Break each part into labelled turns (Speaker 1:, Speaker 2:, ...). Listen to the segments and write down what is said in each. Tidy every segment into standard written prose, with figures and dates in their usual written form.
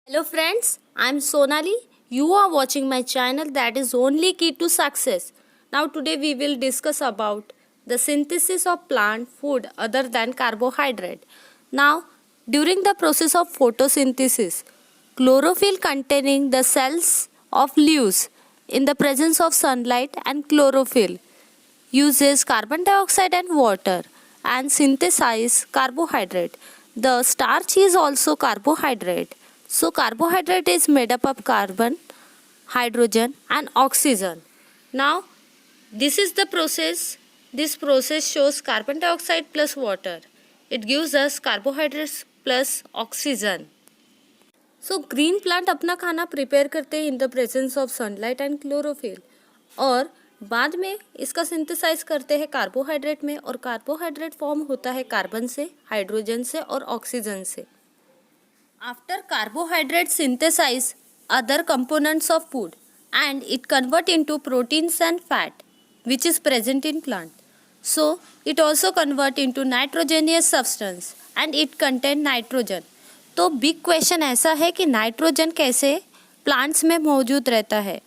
Speaker 1: Hello friends, I'm Sonali. You are watching my channel that is only key to success. Now today we will discuss about the synthesis of plant food other than carbohydrate. Now during the process of photosynthesis, chlorophyll containing the cells of leaves in the presence of sunlight and chlorophyll uses carbon dioxide and water and synthesize carbohydrate. The starch is also carbohydrate. So carbohydrate is made up of carbon, hydrogen and oxygen. Now this is the process. This process shows carbon dioxide plus water. It gives us carbohydrates plus oxygen. So green plant अपना खाना prepare करते हैं in the presence of sunlight and chlorophyll और बाद में इसका synthesise करते हैं कार्बोहाइड्रेट में और कार्बोहाइड्रेट फॉर्म होता है कार्बन से, हाइड्रोजन से और ऑक्सीजन से. After carbohydrate synthesise other components of food and it convert into proteins and fat which is present in plant. So it also convert into nitrogenous substance and it contain nitrogen. तो big question ऐसा है कि nitrogen कैसे plants में मौजूद रहता है.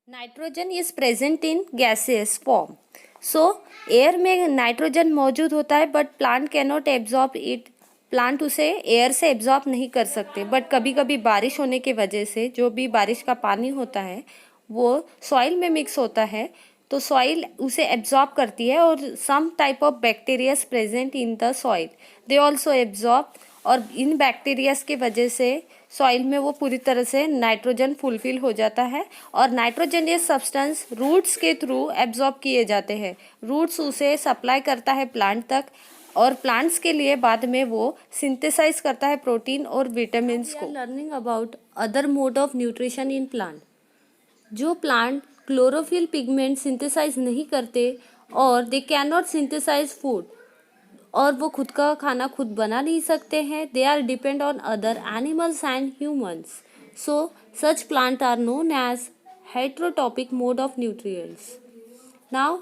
Speaker 1: Nitrogen is present in gases form. So air में नाइट्रोजन मौजूद होता है but plant can not absorb it. Plant उसे एयर से एब्जॉर्ब नहीं कर सकते बट कभी कभी बारिश होने की वजह से जो भी बारिश का पानी होता है वो सॉइल में मिक्स होता है तो सॉइल उसे एब्जॉर्ब करती है और some type of bacterias present in the soil they also absorb और इन बैक्टीरियाज की वजह से सॉइल में वो पूरी तरह से नाइट्रोजन फुलफिल हो जाता है और नाइट्रोजनियस सब्सटेंस रूट्स के थ्रू एब्जॉर्ब किए जाते हैं. रूट्स उसे सप्लाई करता है प्लांट तक और प्लांट्स के लिए बाद में वो सिंथेसाइज करता है प्रोटीन और विटामिन्स को. Learning about other mode of nutrition in plant. जो प्लांट क्लोरोफिल पिगमेंट सिंथेसाइज नहीं करते और they can not synthesise food और वो खुद का खाना खुद बना नहीं सकते हैं. They are depend on other animals and humans. So such plant are known as heterotrophic mode of nutrients. Now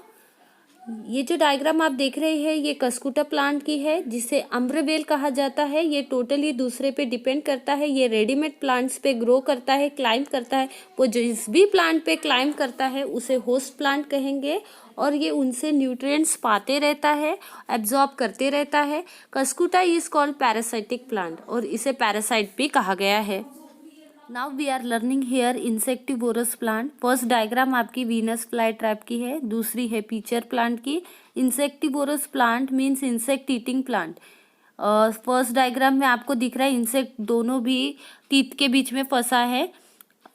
Speaker 1: ये जो डायग्राम आप देख रहे हैं ये कस्कुटा प्लांट की है जिसे अम्ब्रवेल कहा जाता है. ये टोटली दूसरे पे डिपेंड करता है. ये रेडीमेड प्लांट्स पे ग्रो करता है, क्लाइंब करता है. वो जिस भी प्लांट पे क्लाइंब करता है उसे होस्ट प्लांट कहेंगे और ये उनसे न्यूट्रिएंट्स पाते रहता है, एब्जॉर्ब करते रहता है. Cuscuta is called parasitic plant और इसे पैरासाइट भी कहा गया है. Now we are learning here insectivorous plant. First diagram आपकी वीनस फ्लाई ट्रैप की है, दूसरी है पीचर प्लांट की. Insectivorous plant means insect eating plant. First diagram में आपको दिख रहा है इंसेक्ट दोनों भी टीथ के बीच में फंसा है.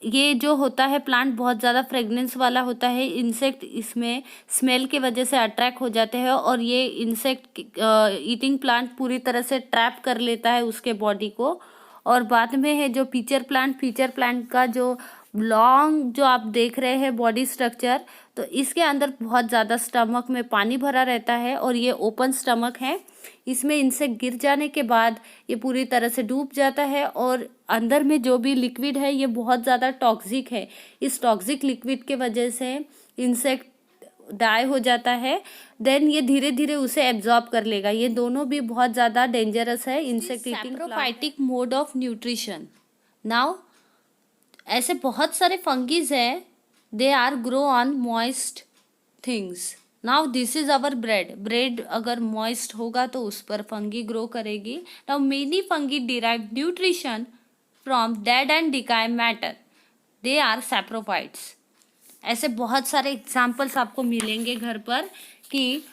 Speaker 1: ये जो होता है प्लांट बहुत ज़्यादा फ्रेगनेंस वाला होता है. इंसेक्ट इसमें स्मेल की वजह से अट्रैक्ट हो जाते हैं और ये इंसेक्ट ईटिंग प्लांट पूरी तरह से ट्रैप कर लेता है उसके बॉडी को. और बाद में है जो पीचर प्लांट का जो लॉन्ग जो आप देख रहे हैं बॉडी स्ट्रक्चर, तो इसके अंदर बहुत ज़्यादा स्टमक में पानी भरा रहता है और ये ओपन स्टमक है. इसमें इंसेक्ट गिर जाने के बाद ये पूरी तरह से डूब जाता है और अंदर में जो भी लिक्विड है ये बहुत ज़्यादा टॉक्सिक है. इस टॉक्सिक लिक्विड के वजह से इंसेक्ट डाई हो जाता है. देन ये धीरे धीरे उसे एब्जॉर्ब कर लेगा. ये दोनों भी बहुत ज़्यादा डेंजरस है insect eating. Saprophytic mode of nutrition. Now ऐसे बहुत सारे फंगीज है, they are grow on moist things. Now this is our bread अगर मॉइस्ट होगा तो उस पर फंगी ग्रो करेगी. Now many fungi derive nutrition from dead and decay matter. They are saprophytes. ऐसे बहुत सारे एग्जाम्पल्स आपको मिलेंगे घर पर कि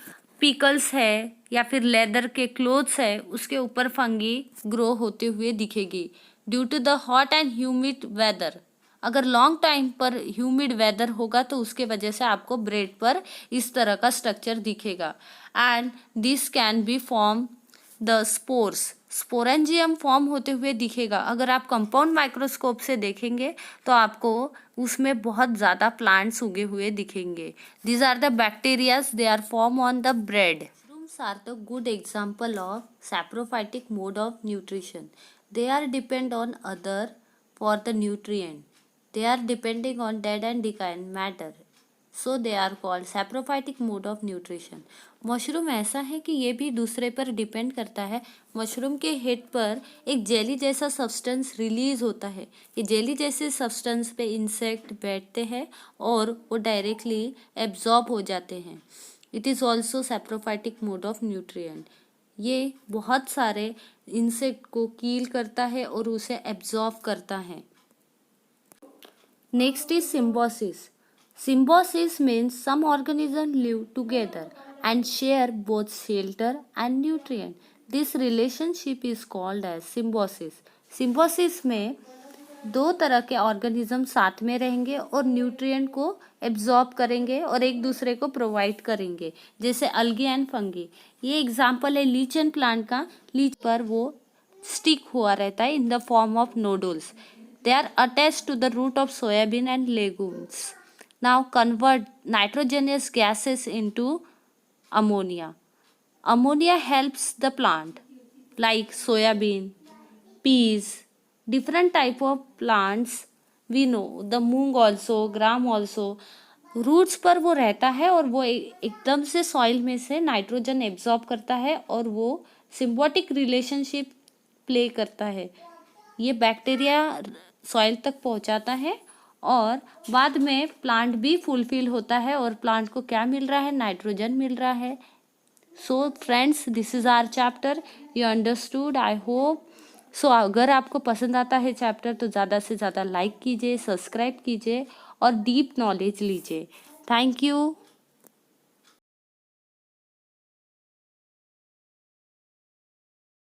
Speaker 1: पिकल्स है या फिर लेदर के क्लोथ्स है उसके ऊपर फंगी ग्रो होते हुए दिखेगी due to the hot and humid weather. अगर लॉन्ग टाइम पर ह्यूमिड वेदर होगा तो उसके वजह से आपको ब्रेड पर इस तरह का स्ट्रक्चर दिखेगा. And this can be form the spores. Sporangium form होते हुए दिखेगा. अगर आप कंपाउंड माइक्रोस्कोप से देखेंगे तो आपको उसमें बहुत ज़्यादा प्लांट्स उगे हुए दिखेंगे. These are the bacterias, they are form on the bread. Mushrooms are the good example of saprophytic mode of nutrition. They are depend on other for the nutrient. They are depending on dead and decaying matter. So they are called saprophytic mode of nutrition. Mushroom ऐसा है कि ये भी दूसरे पर depend करता है। Mushroom के हेड पर एक जेली जैसा सब्सटेंस रिलीज होता है। ये जेली जैसे सब्सटेंस पे इंसेक्ट बैठते हैं और वो डायरेक्टली एब्जॉर्ब हो जाते हैं। It is also saprophytic mode of nutrient. ये बहुत सारे इंसेक्ट को कील करता है और उसे एब्जॉर्ब करता है। Next is Symbiosis. Symbiosis means some organisms live together and share both shelter and nutrient. This relationship is called as symbiosis. Symbiosis में दो तरह के ऑर्गेनिज्म साथ में रहेंगे और न्यूट्रिएंट को एब्जॉर्ब करेंगे और एक दूसरे को प्रोवाइड करेंगे, जैसे अलगी एंड फंगी। ये एग्जाम्पल है लीचन प्लांट का। लीच पर वो स्टिक हुआ रहता है in the form of nodules. They are attached to the root of soybean and legumes. Now convert nitrogenous gases into ammonia. Ammonia helps the plant like soybean, peas, different type of plants. We know the moong also, gram also. Roots पर वो रहता है और वो एकदम से soil में से नाइट्रोजन एब्जॉर्ब करता है और वो सिम्बियोटिक रिलेशनशिप प्ले करता है। ये बैक्टीरिया सॉइल तक पहुंचाता है और बाद में प्लांट भी फुलफिल होता है और प्लांट को क्या मिल रहा है, नाइट्रोजन मिल रहा है। So friends, this is our chapter, you understood, I hope. So अगर आपको पसंद आता है चैप्टर तो ज़्यादा से ज़्यादा लाइक कीजिए, सब्सक्राइब कीजिए और डीप नॉलेज लीजिए। Thank you.